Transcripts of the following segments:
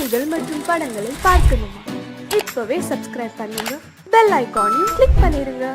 காணொளிகள் மற்றும் படங்களை பார்க்கணுமா? இப்பவே சப்ஸ்கிரைப் பண்ணுங்க, பெல் ஐகானையும் கிளிக் பண்ணிருங்க.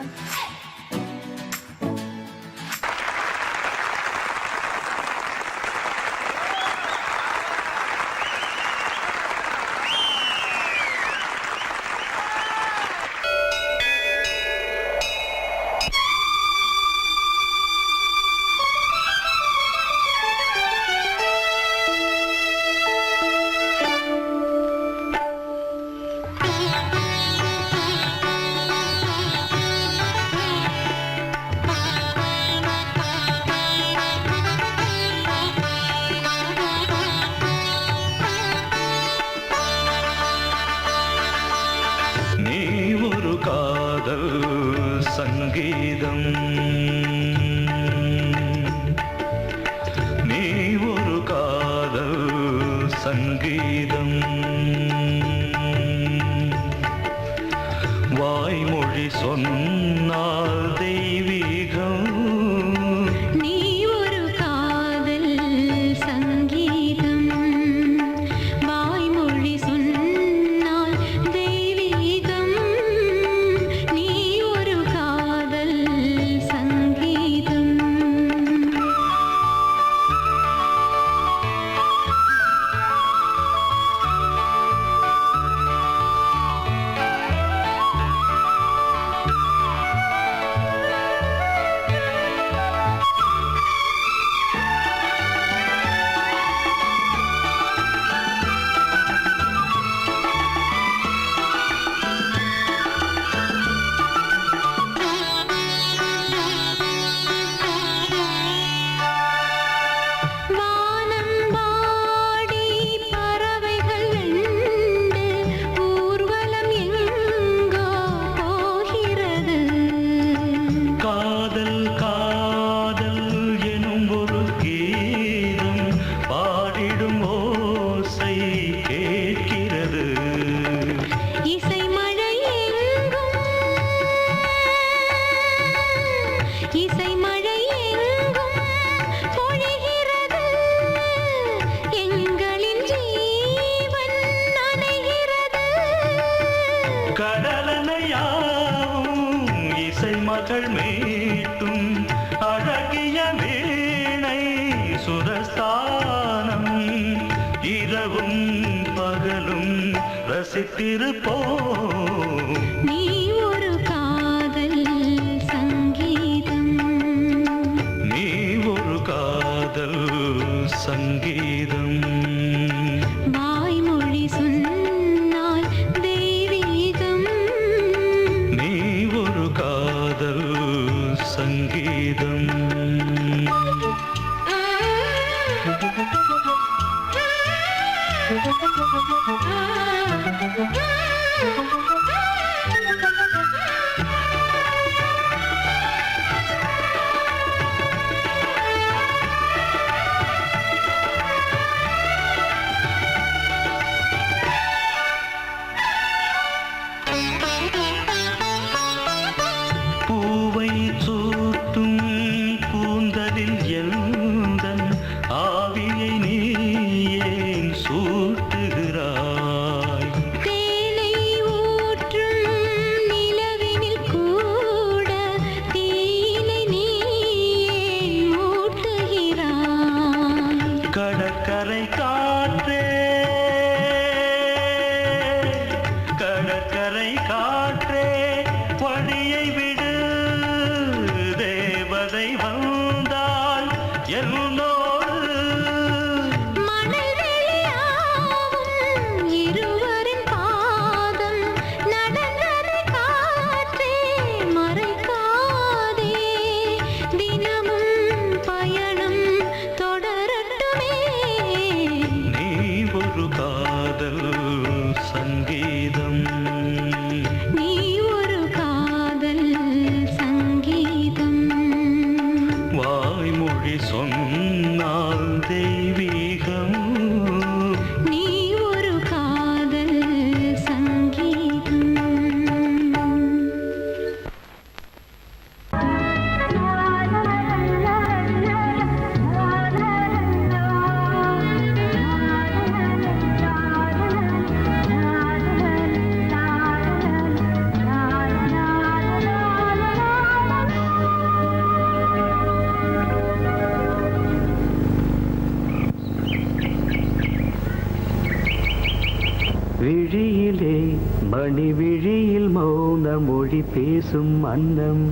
சங்கீதம் நீ ஒரு காதல் சங்கீதம் வாய்மொழி சொன்னால் தெய்வீகம் நீ ஒரு காதல் சங்கீதம் வாய்மொழி சொன்னால் தெய்வீகம் நீ ஒரு காதல் சங்கீதம் கடலனையாவும் இசை மகள் மீட்டும் அழகிய வீணை சுரஸ்தானம் இரவும் பகலும் ரசித்திருப்போம் நீ ஒரு காதல் சங்கீதம் நீ ஒரு காதல் சங்கீதம் வாய்மொழி சொன்னால் தெய்வீகம் நீ ஒரு காதல் சங்கீதம் பூவை சூட்டும் கூந்தலில் எழுந்தன் ஆவியை நீ ஏன் சூட்டுகிறாய் தேனை ஊ விழியிலே மணி விழியில் மௌன மொழி பேசும் அன்னம்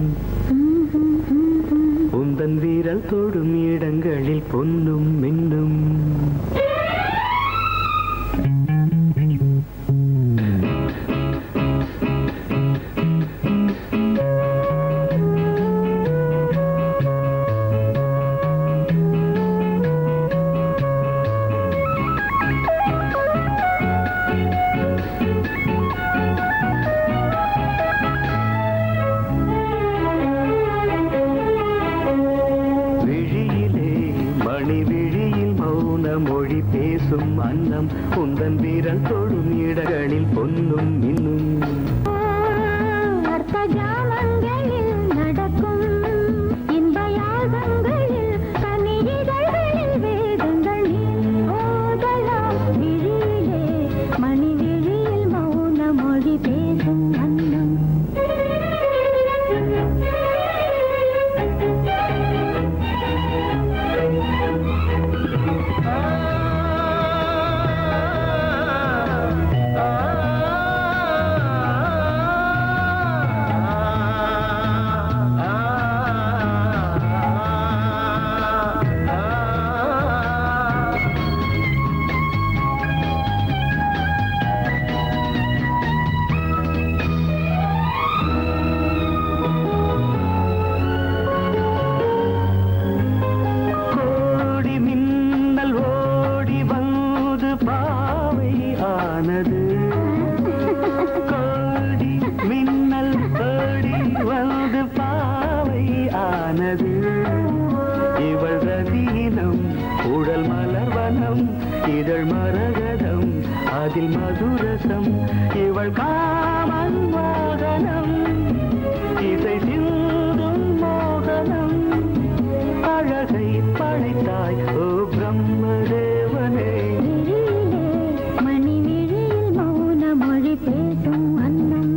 உந்தன் வீரல் தொடும் இடங்களில் பொன்னும் மின்னும் மொழி பேசும் அன்னம் உந்தன் வீரல் தொடும் இடங்களில் பொன்னும் இன்னும் அர்த்த ஜாமங்களில் நடக்கும் இன்ப யாகங்களில் கனிதழ்களில் வேதங்கள் நீ ஓதலாம் விழியிலே மணி விழியில் மௌன மொழி பேசும் அன்னம் கோடி மின்னல் ஓடி வந்து பாவை ஆனது இவள் ரதீனம் உடல் மலர்வனம் இதழ் மரகதம் அதில் மதுரசம் இவள் காமன் வாகனம் இசை சிந்தும் மோகனம் அழகை படைத்தாய் ஓ பிரம்மதேவனே பேசும் அன்னம்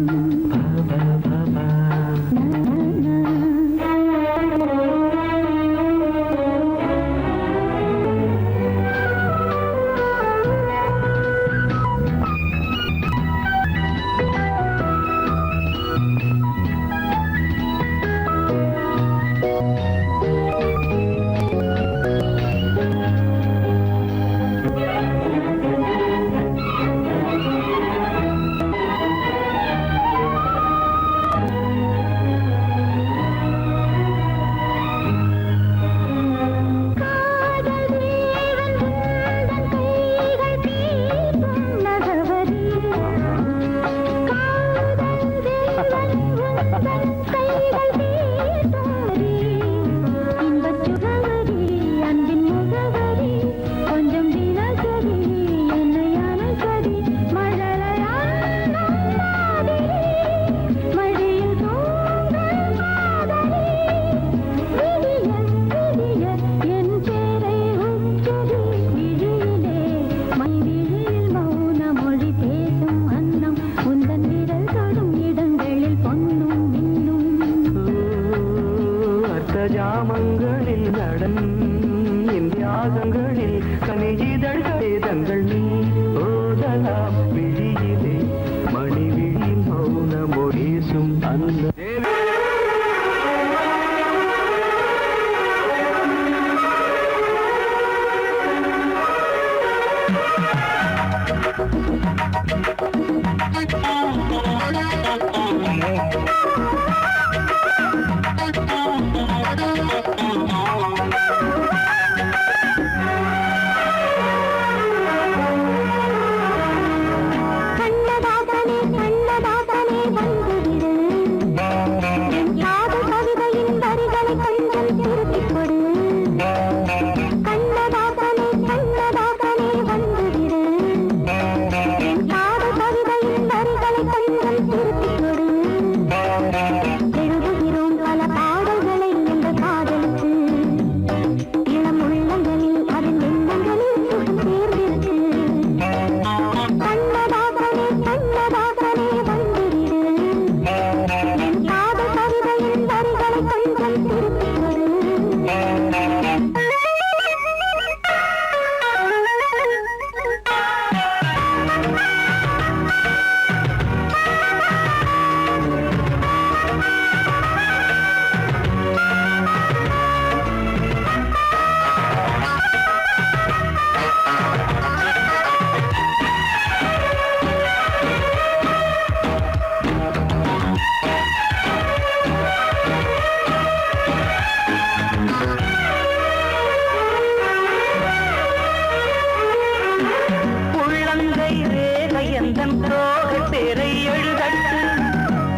எந்தன் தோகை பேரை எழுதட்டு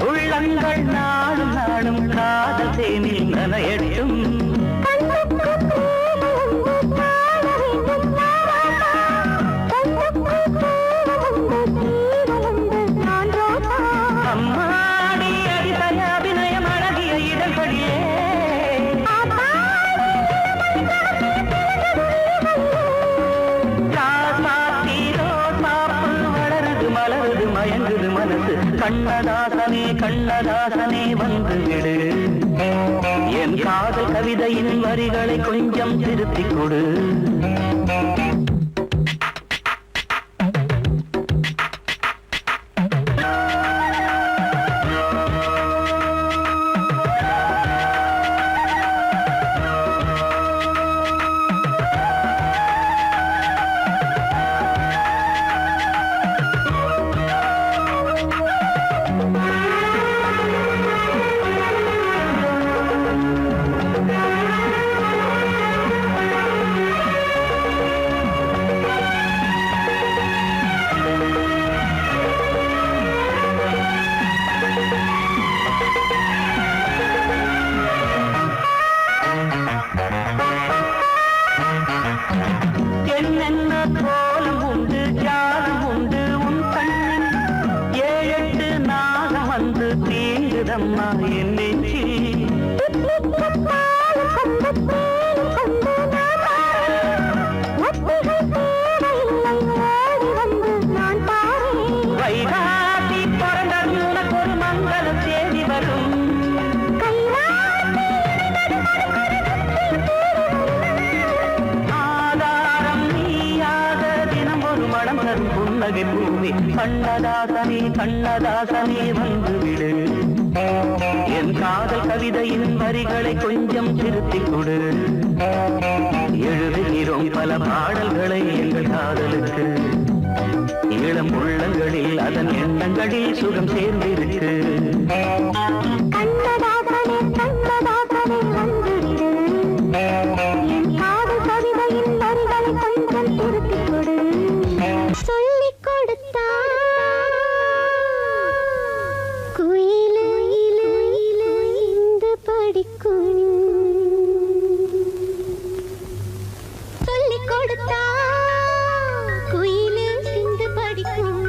உள்ளங்கள் நாளும் நாளும் காதல் தேனில் நனையட்டும் அம்மாடி அடிதய அபிநயம் அழகிய இதழ்களிலே வளருது மலருது மயங்குது மனசு கண்ணதாசனே கண்ணதாசனே வந்து விடு என் காதல் கவிதையின் வரிகளை கொஞ்சம் திருத்திக் கொடு என்னென்ன கோலம் உண்டு ஜாலம் உண்டு உன் கண்ணில் ஏழெட்டு நாகம் வந்து தீங்குதம்மா என் நெஞ்சில் வைகாசி பிறந்தது உனக்கு ஒரு மங்கள செய்தி வரும் புன்னகை பூமி கண்ணதாசனே கண்ணதாசனே வந்து விடு என் காதல் கவிதையின் வரிகளை கொஞ்சம் திருத்திக் கொடு எழுதுகிறோம் பல பாடல்களை எங்கள் காதலுக்கு இளம் உள்ளங்களில் அதன் எண்ணங்களில் சுகம் சேர்ந்திருக்கு கண்ணதாசனே கண்ணதாசனே வந்து விடு என் காதல் கவிதையின் வரிகளை கொஞ்சம் திருத்திக் கொடு சொல்லிக் கொடுத்தா குயிலு இந்து படிக்கும் சொல்லிக் கொடுத்தா குயிலு சிந்து படிக்கும்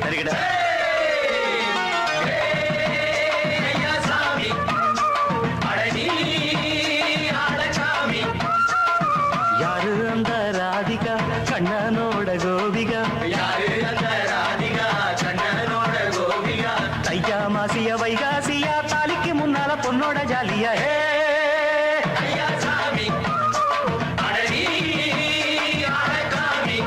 சரிகிட்ட யாரு அந்த ராதிகா கண்ணனோட கோபிகா யாரு அந்த ராதிகா கண்ணனோட கோபிகா தையா மாசிய வைகாசியா தாலிக்கு முன்னால பொண்ணோட ஜாலியா ஐயா சாமி அடடி அடகாமி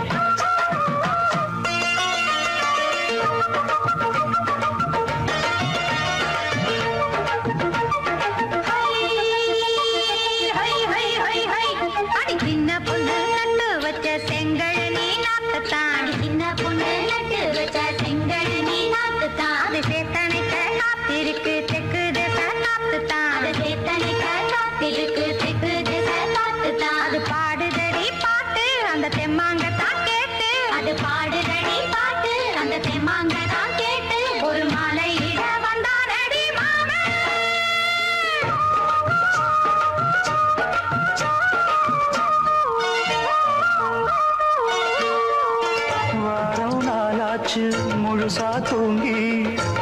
சின்ன பொண்ணு நட்டு வச்ச செங்கல் நீ நாத்துத்தான் சின்ன பொண்ணு நட்டு வச்ச செங்கல் நீ நாத்துத்தான் அது சேத்தனைக்க காத்திருக்கு தெற்கு திசை காத்துத்தான் அது சேத்தனைக்க காத்திருக்கு தெற்கு திசை காத்துத்தான் அது பாடுதடி பாட்டு அந்த தெம்மாங்கத்தான் கேட்டு அது பாடுதடி பாட்டு அந்த தெம்மாங்கத்தான் கேட்டு ஒரு மாலையிட வந்தானடி மாமன் வாரம் நாளாச்சு முழுசா தூங்கி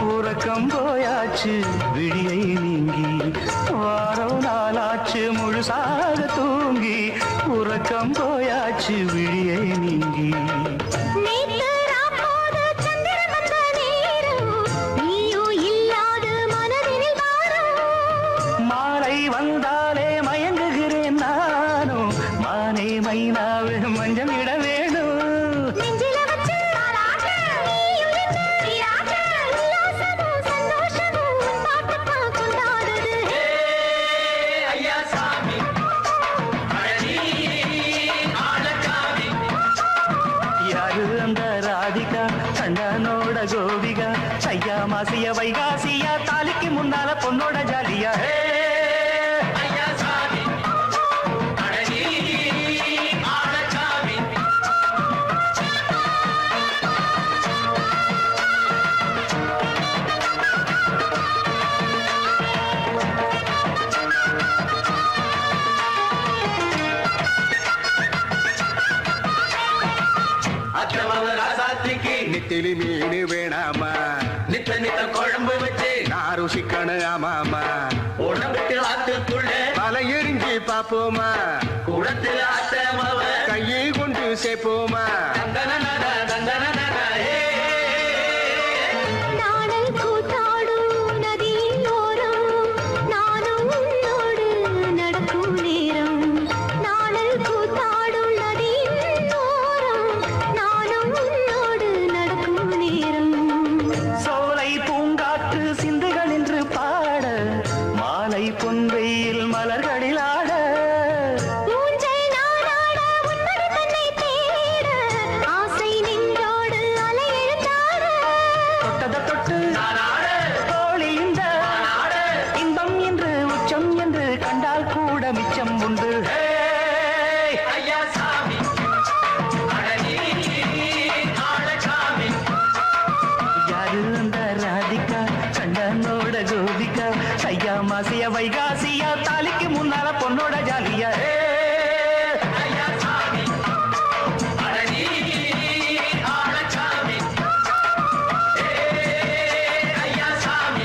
உறக்கம் போயாச்சு விழியை நீங்கி வாரம் நாளாச்சு முழுசாக தூங்கி உறக்கம் போயாச்சு விழியை நீங்கி நேத்து ராப்போது சந்திரன் வந்த நேரம் நீயும் இல்லாது மனதினில் வாரம் மாலை வந்தாலே மயங்குகிறேன் நானும் மானே மைனாவே மஞ்சள் இட வேணும் நெஞ்சில வச்சு தாலாட்டு நீயும் என்ன நீராட்டு உல்லாசமும் சந்தோஷமும் உன் பாட்டுத்தான் கொண்டாடுது ஐயா சாமி யாரு அந்த ராதிகா கண்ணனோட கோபிகா ஐயா மாசிய வைகாசியா தாலிக்கு முன்னால பொண்ணோட ஜாலியா ஐயா சாமி நித்திலி மீன் வேணாமா நித்த நித்த குழம்பு வச்சு நான் ருசிக்கணும் ஆமாமா உடம்புக்கு ஆத்துக்குள்ள பல எரிஞ்சு பாப்போமா குடத்துல ஆத்தமவ கையை கொண்டு சேர்ப்போமா நாடல் கூத்தாடும் நதியின் ஓரம் நானும் உன்னோடு நடக்கும் நேரம் நாடல் கூத்தாடும் நதியின் ஓரம் நானும் உன்னோடு நடக்கும் நேரம் சோலை பூங்காற்று சிந்துகள் என்று பாட மாலை பொன்வெயில் மலர்களில் ஆட ஊஞ்சல் நாடாட உன்மடி தன்னை தேட ஆசை நின்றோடு அலை எழுந்தாட தொட்டத தொட்டு தோழி இந்த இன்பம் என்று உச்சம் என்று கண்டால் கூட மிச்சம் உண்டு ஐயா சாமி யாரு அந்த ராதிகா கண்ணனோட கோபிகா ஐயா மாசிய வைகாசியா தாலிக்கு முன்னால பொண்ணோட ஜாலியா ஐயா சாமி ஐயா சாமி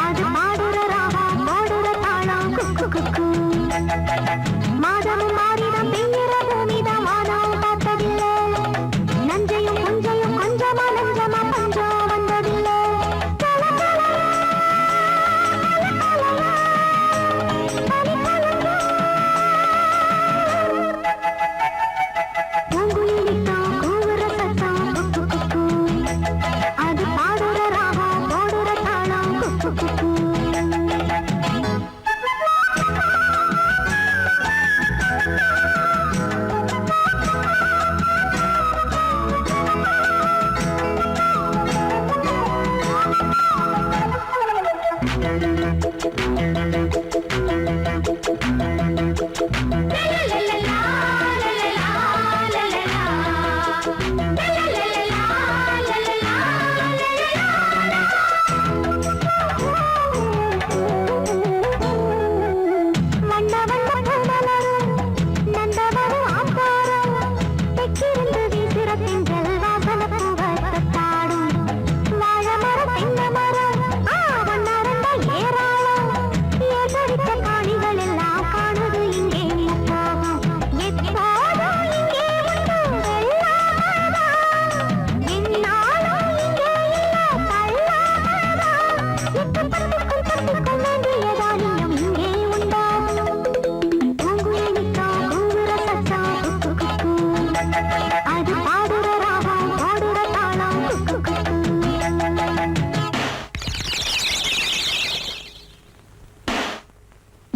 அது மாடுற ராகம் போடுற தாளம் குக்கு குக்கு மாதமும் மாறிடம் பெய்கிற பூமிதான் வானம் பார்த்ததில்லை நஞ்சையும் கொஞ்சையும் கொஞ்சமா நஞ்சமா பஞ்சம் வந்ததில்லை பூங்குயிலிட்டம் கூவுற சத்தம் குக்கு குக்கு அது பாடுற ராகம் போடுற தாளம் குக்கு குக்கு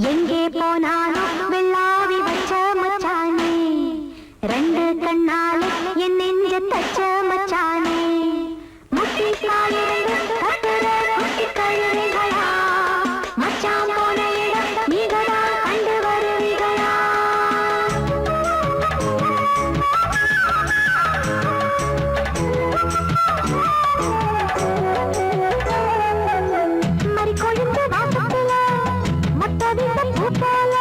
எங்கே போனாலும் வெள்ளாவி வச்ச மச்சானே ரெண்டு கண்ணாலே என் நெஞ்ச தச்ச மச்சானே முட்டி காலிருந்து கத்துற குட்டி கழுதைகளா மச்சான் போன இடம் நீங்களா கண்டு வருவீங்களா மறி கொழுந்து வாசத்துல மொத்தவிந்த பூப்பால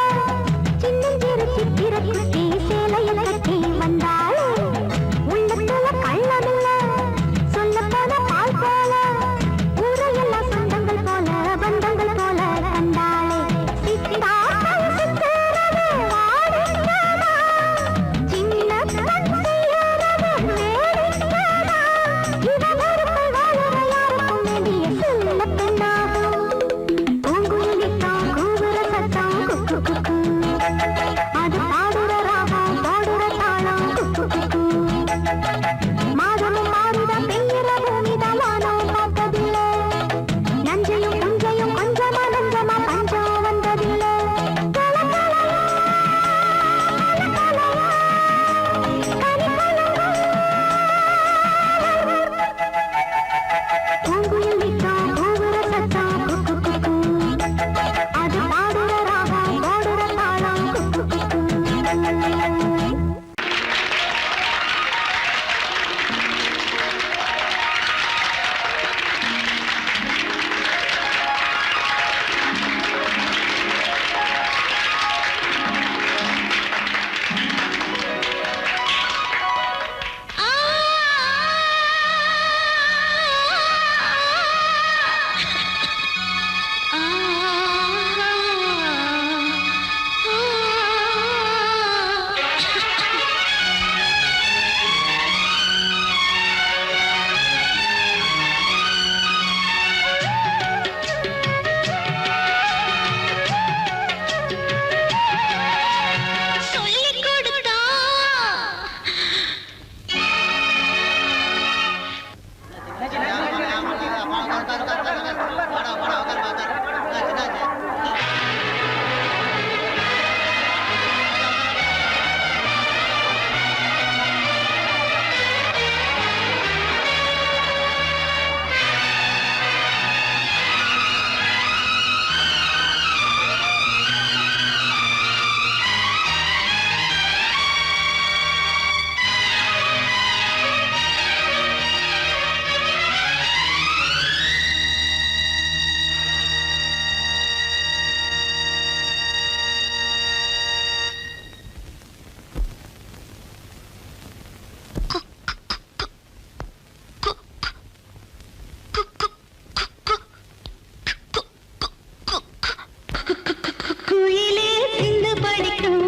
குயிலே சிந்து படிக்கும்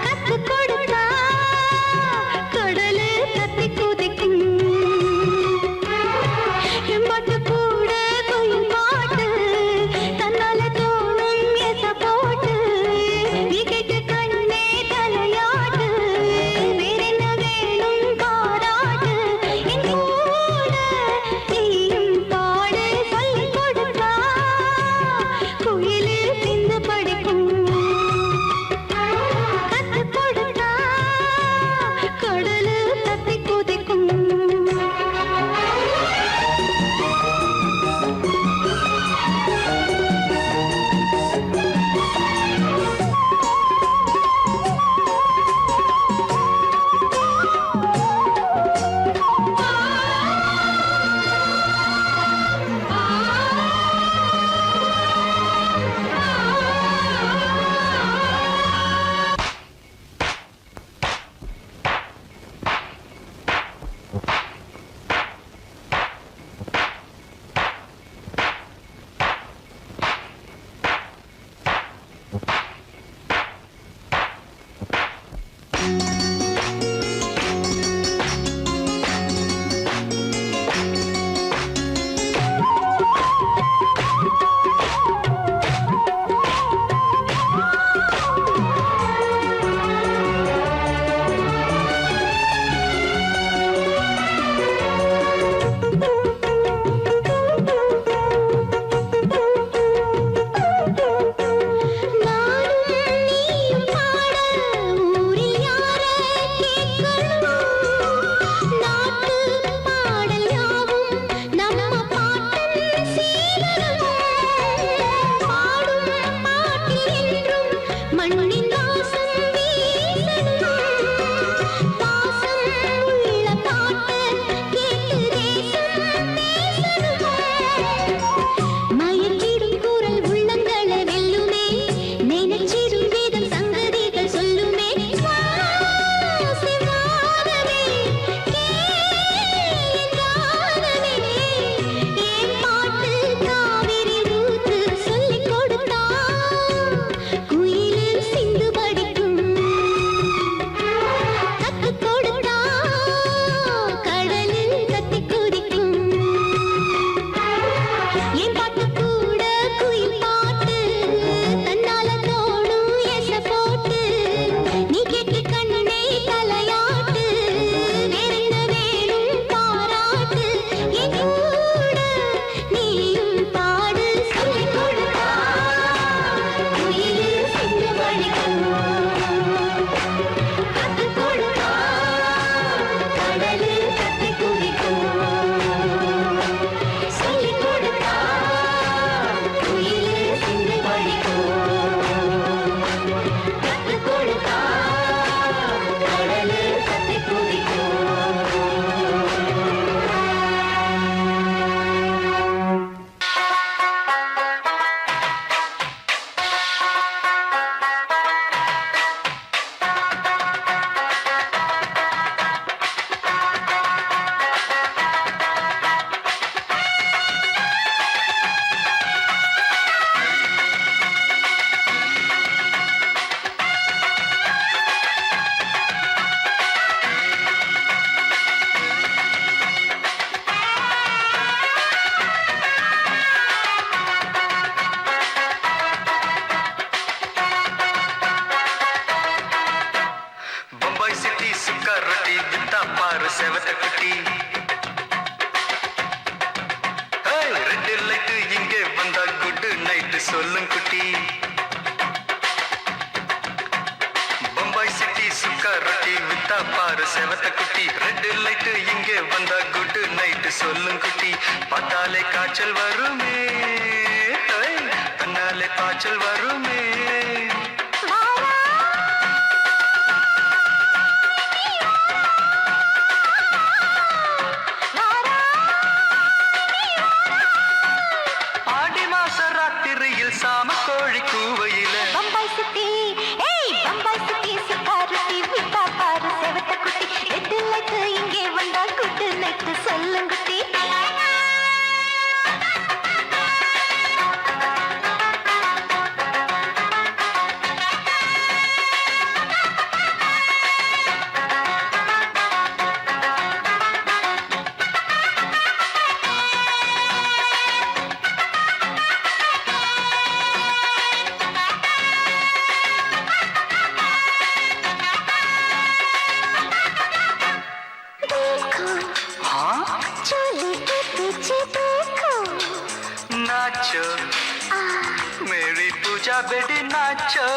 கத்து கொடுத்தா கடலு கத்தி குதிக்கும் எம்பாட்டு கூட கோயில் பாட்டு தன்னால தோணும் எச போட்டு நீ கேட்ட கண்ணே தலையாட்டு வேறென்ன வேணும் பாராட்டு என் கூட நீயும் பாடு சொல்லி கொடுத்தா குயிலே சிந்து படிக்கும் கத்து கொடுத்தா கடலு தத்தி குதிக்கும் செவத்த குட்டி ரெண்டு லைட்டு இங்கே வந்தா குட் நைட்டு சொல்லும் குட்டி பம்பாய் சிட்டி சுக்கா ரொட்டி வித்தா பாரு செவத்த குட்டி ரெண்டு லைட்டு இங்கே வந்தா குட் நைட்டு சொல்லும் குட்டி பார்த்தாலே காய்ச்சல் வருமே தன்னாலே காய்ச்சல் வருமே சாம கோழி கூவையில பம்பாய் சிட்டி பம்பாய் சிட்டி சிக்காருட்டி விட்டா பாரு செவத்த குட்டி ரெட்டு லைட்டு இங்கே வந்தா குட்டு நைட்டு சொல்லுங்குட்டி नाचो मेरी पूजा बेटी नाचो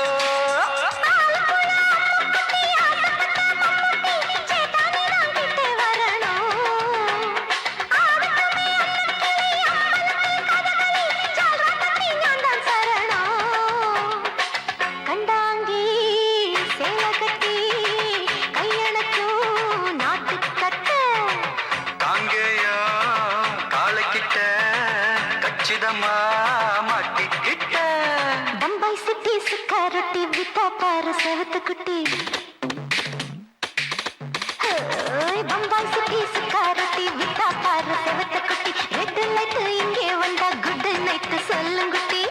बम्बई सिटी सुखारटी बिता पार सेवत कुटी बम्बई सिटी सुखारटी बिता पार सेवत कुटी रेड लाइट इंगे वंदा गुड नाइट सोल्लुंगुटी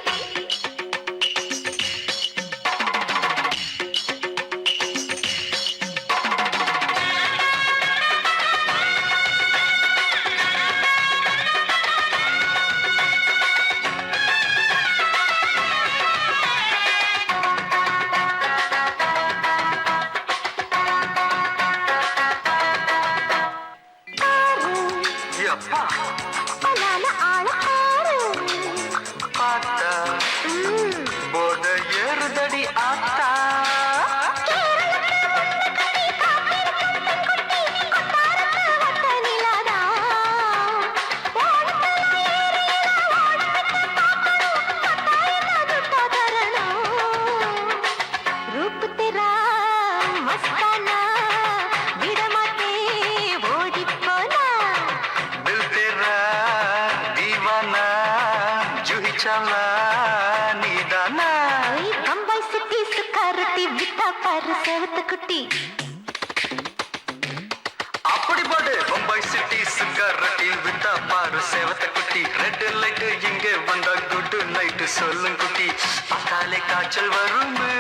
அப்படி போடு பம்பாய் சிட்டி சிகரெட்டி வித்தா பாரு சேவத்த குட்டி ரெட் லைட் இங்கே வந்தா குட் நைட் சொல்லும் குட்டி பார்த்தாலே காய்ச்சல் வருமே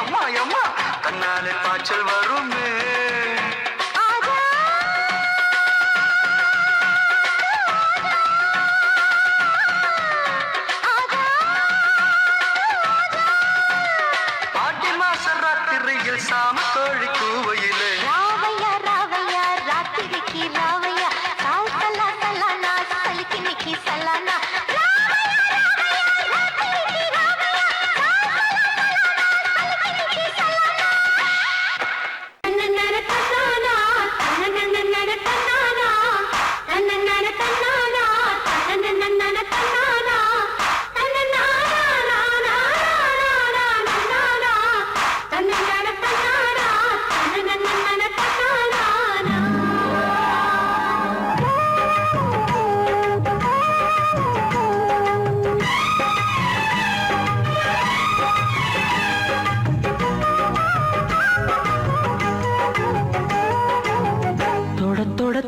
அம்மா அம்மா தன்னாலே காய்ச்சல் வருமே சாம கோழி கூவையிலே ராவையா ராவையா ராத்திரிக்கு ராவையா சால் சலா சலானா சலிக்கு நிக்கி சலானா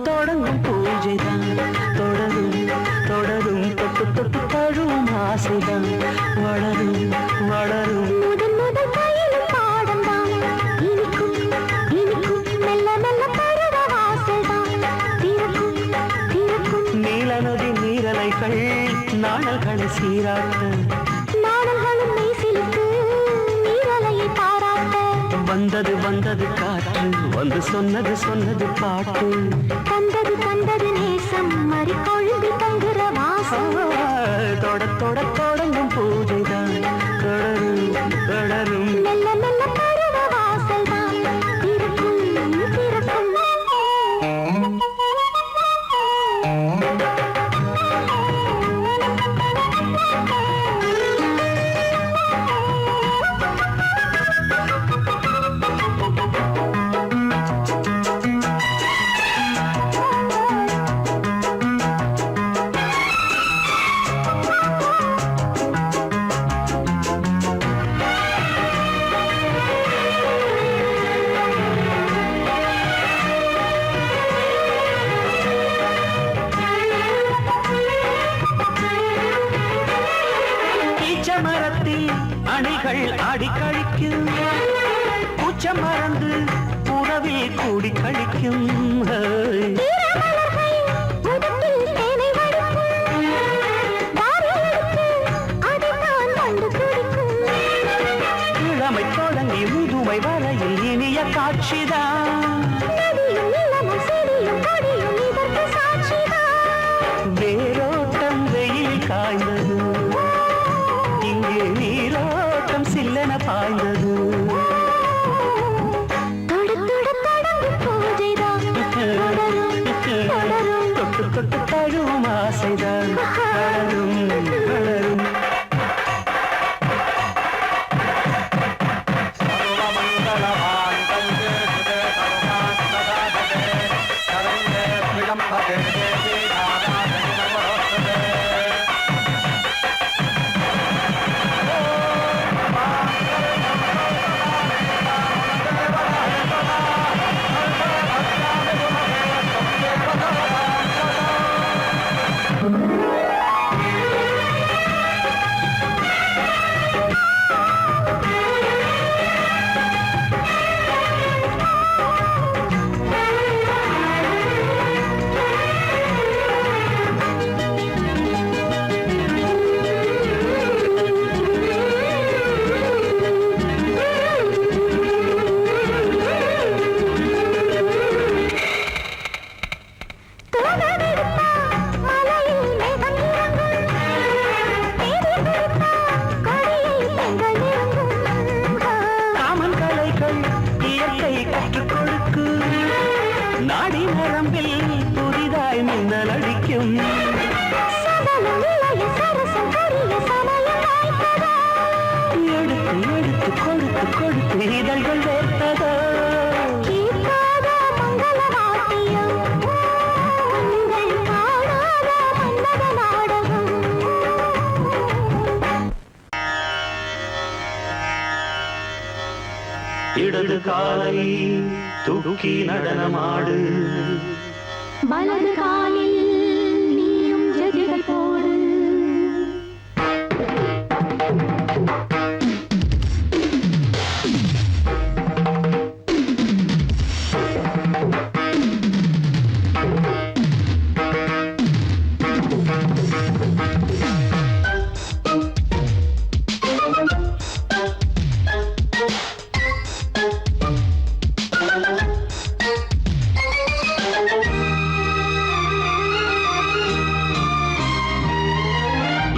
தொடங்கும் பூஜைதான் தொடரும் தொடரும் தொட்டு தொட்டு தழுவும் ஆசைதான் வளரும் வளரும் முதன் முதல் பயிலும் பாடம்தான் இனிக்கும் இனிக்கும் மெல்ல மெல்ல பருவ வாசல்தான் திறக்கும் திறக்கும் நீல நதி நீரலைகள் நாணல்களை சீராட்ட நாணல்களும் மெய்சிலுக்கு நீரலையை பாராட்ட வந்தது வந்தது காற்று வந்து சொன்னது சொன்னது பாட்டு தந்தது தந்தது நேசம் மறி கொழுந்து தங்குற வாசம் தொட தொட தொடங்கும் பூஜைதான் தொடரும் தொடரும் மெல்ல மெல்ல பருவ வாசல்தான் திறக்கும் திறக்கும் மரத்தில் அணைகள் ஆடி கழிக்கும் பூச்ச மறந்து உறவில் கூடி கழிக்கும் இளமை தொடங்கி முதுமை வரையில் இனிய காட்சிதான் வேரோட்டம் வெயில் காய்ந்தது பாய்ந்தது தொட்டு தொட்டு தழுவும் ஆசைதான் வளரும் வளரும் நாடி நரம்பில் புதிதாய் மின்னல் அடிக்கும் எடுத்து எடுத்து கொடுத்து கொடுத்து இதழ்கள் வேர்த்ததோ இடது காலை தூக்கி நடனமாடு வலது காலில் நீயும் ஜதிகள் போடு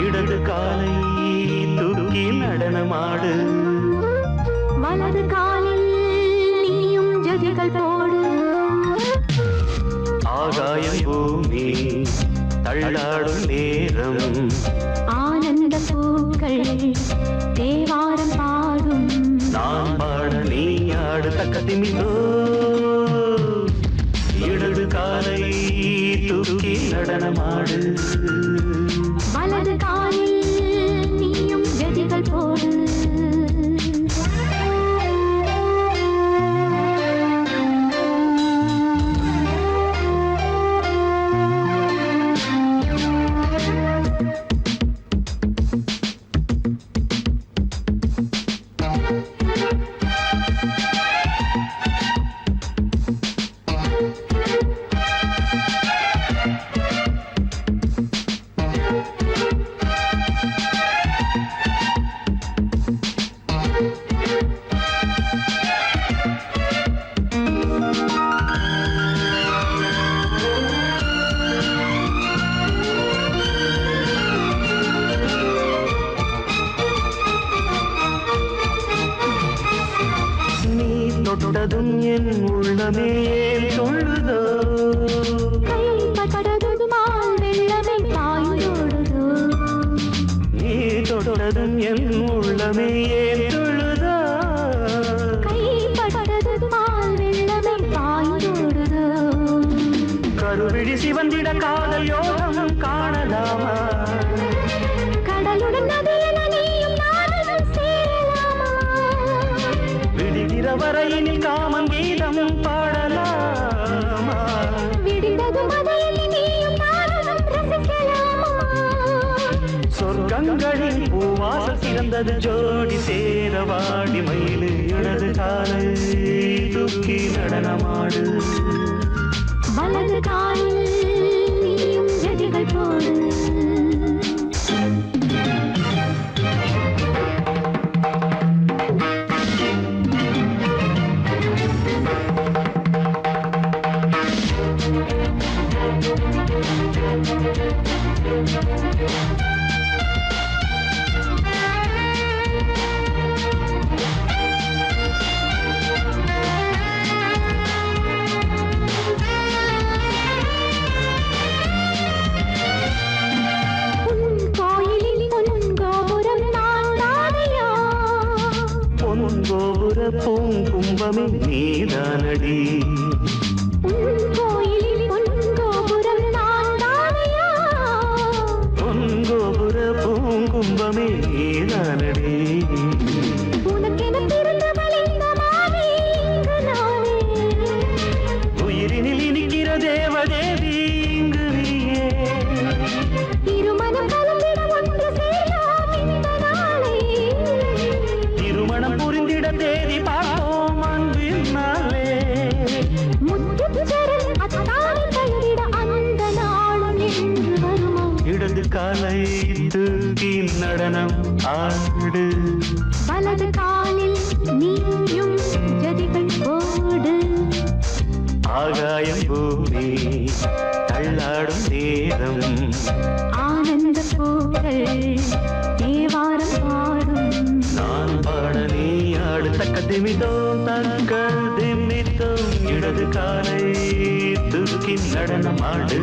இடது காலை தூக்கி நடனமாடு வலது காலில் நீயும் ஜதிகள் போடு ஆகாயம் பூமி தள்ளாடும் நேரம் ஆனந்த பூக்கள் தேவாரம் பாடும் நான் பாட நீ ஆடு தக்கத்திமிதோ இடது காலை தூக்கி நடனமாடு வலது காலில் நீயும் ஜதிகள் போடு தொட்டதும் என் உள்ளமே சொல்லுதோ கைப்பட்டதுமால் வெள்ளமே பாய்ந்தோடுதோ நீ தொட்டதும் என் உள்ளமே சொல்லுதோ கைப்பட்டதுமால் வெள்ளமே பாய்ந்தோடுதோ கருவிழி சிவந்திட காதல் யோகம் காணலாமா கடலுடன் நதியில் நீயும் நானும் சேரலாமா விடுகிற வரையினில் காமன் கீதம் பாடலாமா விடிந்தது மதையில் நீயும் நானும் ரசிக்கலாமா சொர்க்கங்களில் பூவாசல் சிறந்தது ஜோடி சேரவாடி மயிலு இடது காலை தூக்கி நடனமாடு வலது காலில் நீயும் ஜதிகள் போடு பூங்கும்பமே நீதானடி. உன் கோயிலில் பொன்கோபுரம் நான் தானையா? பொன்கோபுர பூங்கும்பமே நீதானடி. உனக்கென பிறந்தவள் இந்த மாமி இங்கு நானே. உயிரினில் இனிக்கிற தேவதேவி இங்கு நீயே. திருமணம் கலந்திட ஒன்று சேரலாம் இந்த நாளே. திருமணம் புரிந்திட தேதி பார்ப்போம் அன்பினாலே. முத்துச்சரம் அத்தானை தழுவிட அந்த நாளும் என்று வருமோ? இடது காலை தூக்கி நடனம் ஆடு. வலது காலில் நீயும் ஜதிகள் போடு. ஆகாயம் பூமி தள்ளாடும் நேரம். ஆனந்த பூக்கள் தேவாரம் பாடும். நான் பாட நீ ஆடு. தக்க திமிதோம் தங்கள் திமித்தோம். இடது காலை தூக்கி நடனம் ஆடு.